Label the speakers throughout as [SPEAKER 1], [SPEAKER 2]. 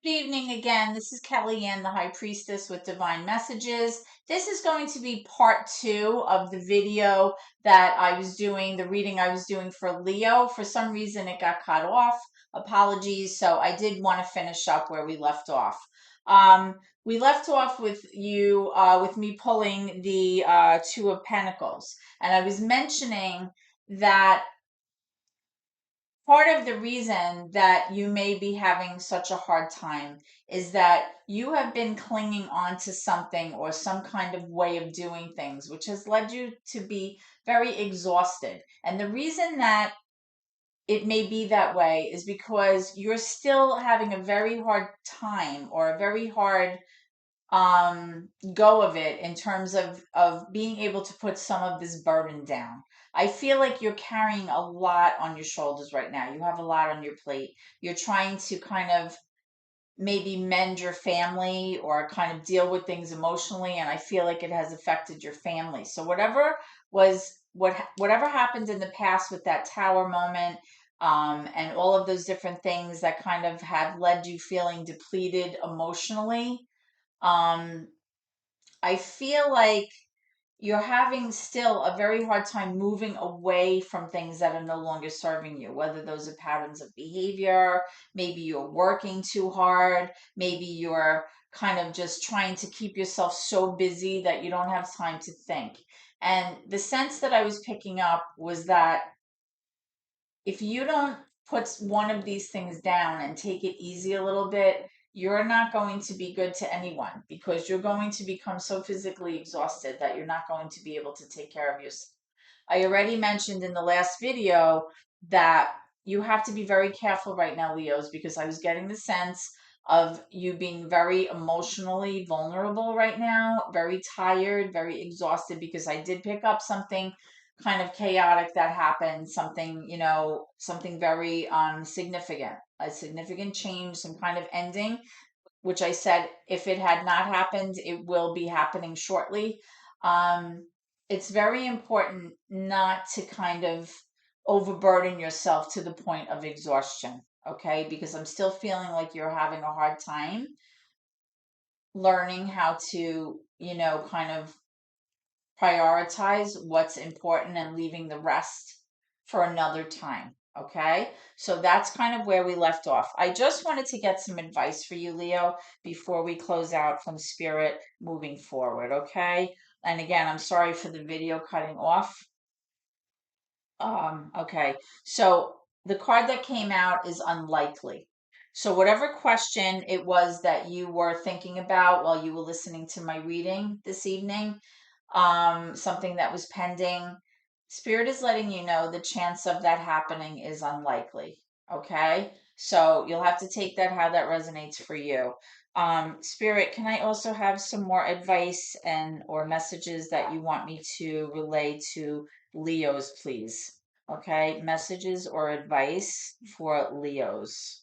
[SPEAKER 1] Good evening again. This is Kelly Ann, the High Priestess with Divine Messages. This is going to be part two of the video that I was doing, the reading I was doing for Leo. For some reason, it got cut off. Apologies. So I did want to finish up where we left off. We left off with with me pulling the Two of Pentacles. And I was mentioning that part of the reason that you may be having such a hard time is that you have been clinging on to something or some kind of way of doing things, which has led you to be very exhausted. And the reason that it may be that way is because you're still having a very hard time or a very hard go of it in terms of being able to put some of this burden down. I feel like you're carrying a lot on your shoulders right now. You have a lot on your plate. You're trying to kind of maybe mend your family or kind of deal with things emotionally, and I feel like it has affected your family. So whatever happened in the past with that tower moment, and all of those different things that kind of have led you feeling depleted emotionally, um, I feel like you're having still a very hard time moving away from things that are no longer serving you, whether those are patterns of behavior, maybe you're working too hard, maybe you're kind of just trying to keep yourself so busy that you don't have time to think. And the sense that I was picking up was that if you don't put one of these things down and take it easy a little bit, you're not going to be good to anyone because you're going to become so physically exhausted that you're not going to be able to take care of yourself. I already mentioned in the last video that you have to be very careful right now, Leos, because I was getting the sense of you being very emotionally vulnerable right now, very tired, very exhausted, because I did pick up something kind of chaotic that happened, something, something very significant, a significant change, some kind of ending, which I said if it had not happened, it will be happening shortly. Um, it's very important not to kind of overburden yourself to the point of exhaustion, okay? Because I'm still feeling like you're having a hard time learning how to, kind of prioritize what's important and leaving the rest for another time. Okay, so that's kind of where we left off. I just wanted to get some advice for you, Leo, before we close out from Spirit moving forward. Okay, and again, I'm sorry for the video cutting off. Okay, so the card that came out is unlikely. So whatever question it was that you were thinking about while you were listening to my reading this evening, something that was pending, Spirit is letting you know the chance of that happening is unlikely. Okay, so you'll have to take that how that resonates for you. Spirit, can I also have some more advice and or messages that you want me to relay to Leos, please? Okay, messages or advice for Leos.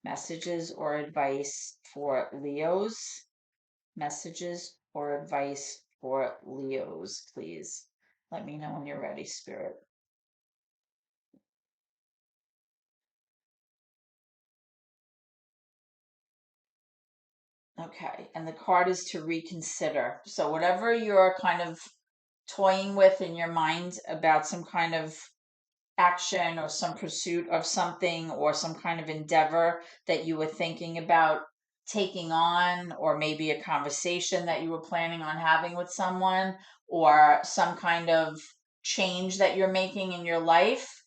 [SPEAKER 1] Messages or advice for Leos. Messages or advice for Leos, please. Let me know when you're ready, Spirit. Okay, and the card is to reconsider. So, whatever you're kind of toying with in your mind about some kind of action or some pursuit of something or some kind of endeavor that you were thinking about taking on, or maybe a conversation that you were planning on having with someone, or some kind of change that you're making in your life,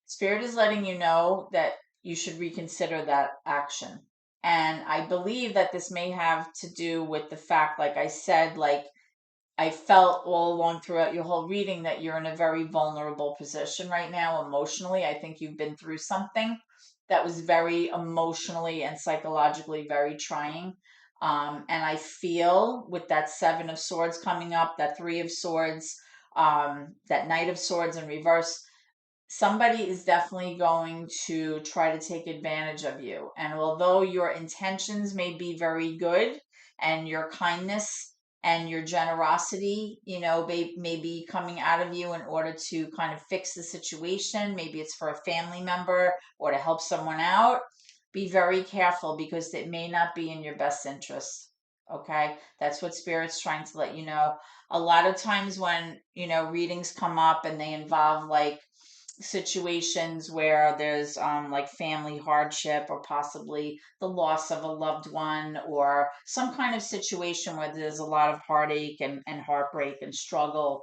[SPEAKER 1] Spirit is letting you know that you should reconsider that action. And I believe that this may have to do with the fact, like I said, like I felt all along throughout your whole reading that you're in a very vulnerable position right now emotionally. I think you've been through something that was very emotionally and psychologically very trying. And I feel with that Seven of Swords coming up, that Three of Swords, that Knight of Swords in reverse, somebody is definitely going to try to take advantage of you. And although your intentions may be very good and your kindness and your generosity, may be coming out of you in order to kind of fix the situation. Maybe it's for a family member or to help someone out. be very careful because it may not be in your best interest. Okay, that's what Spirit's trying to let you know. A lot of times when, readings come up and they involve like situations where there's like family hardship or possibly the loss of a loved one or some kind of situation where there's a lot of heartache and heartbreak and struggle.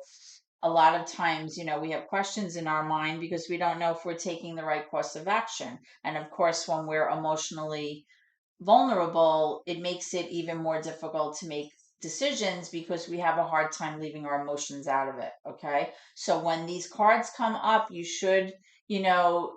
[SPEAKER 1] A lot of times, we have questions in our mind because we don't know if we're taking the right course of action. And of course, when we're emotionally vulnerable, it makes it even more difficult to make decisions because we have a hard time leaving our emotions out of it. Okay. So when these cards come up, you should, you know,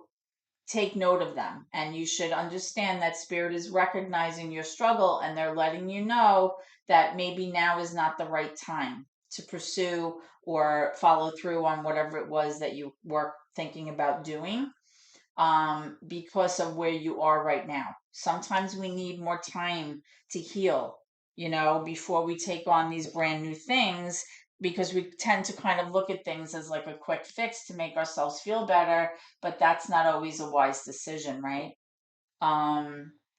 [SPEAKER 1] take note of them and you should understand that Spirit is recognizing your struggle and they're letting you know that maybe now is not the right time to pursue or follow through on whatever it was that you were thinking about doing, because of where you are right now. Sometimes we need more time to heal, before we take on these brand new things, because we tend to kind of look at things as like a quick fix to make ourselves feel better, but that's not always a wise decision, right?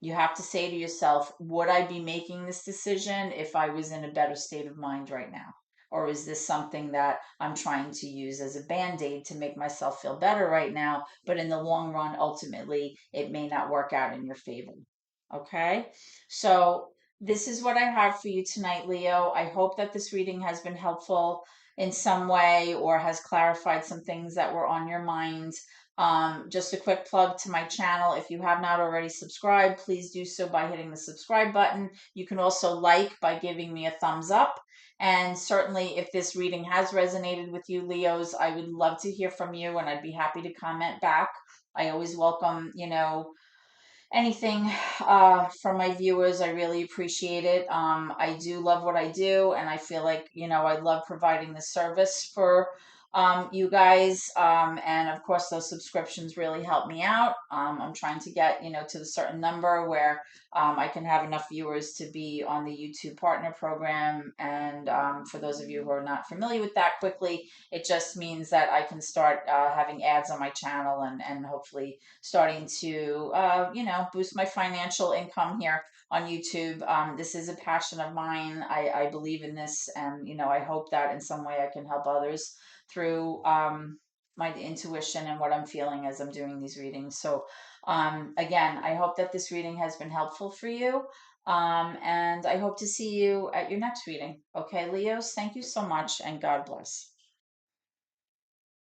[SPEAKER 1] You have to say to yourself, would I be making this decision if I was in a better state of mind right now? Or is this something that I'm trying to use as a band-aid to make myself feel better right now, but in the long run, ultimately, it may not work out in your favor. Okay? So this is what I have for you tonight, Leo. I hope that this reading has been helpful in some way or has clarified some things that were on your mind. Just a quick plug to my channel. If you have not already subscribed, please do so by hitting the subscribe button. You can also like by giving me a thumbs up. And certainly, if this reading has resonated with you, Leos, I would love to hear from you and I'd be happy to comment back. I always welcome, anything from my viewers. I really appreciate it. I do love what I do, and I feel like, I love providing the service for you guys. And of course, those subscriptions really help me out. I'm trying to get, to the certain number where I can have enough viewers to be on the YouTube Partner Program. And for those of you who are not familiar with that, quickly, it just means that I can start having ads on my channel and hopefully starting to, boost my financial income here on YouTube. This is a passion of mine. I believe in this, and I hope that in some way I can help others through my intuition and what I'm feeling as I'm doing these readings. So, again, I hope that this reading has been helpful for you. And I hope to see you at your next reading. Okay, Leos, thank you so much, and God bless.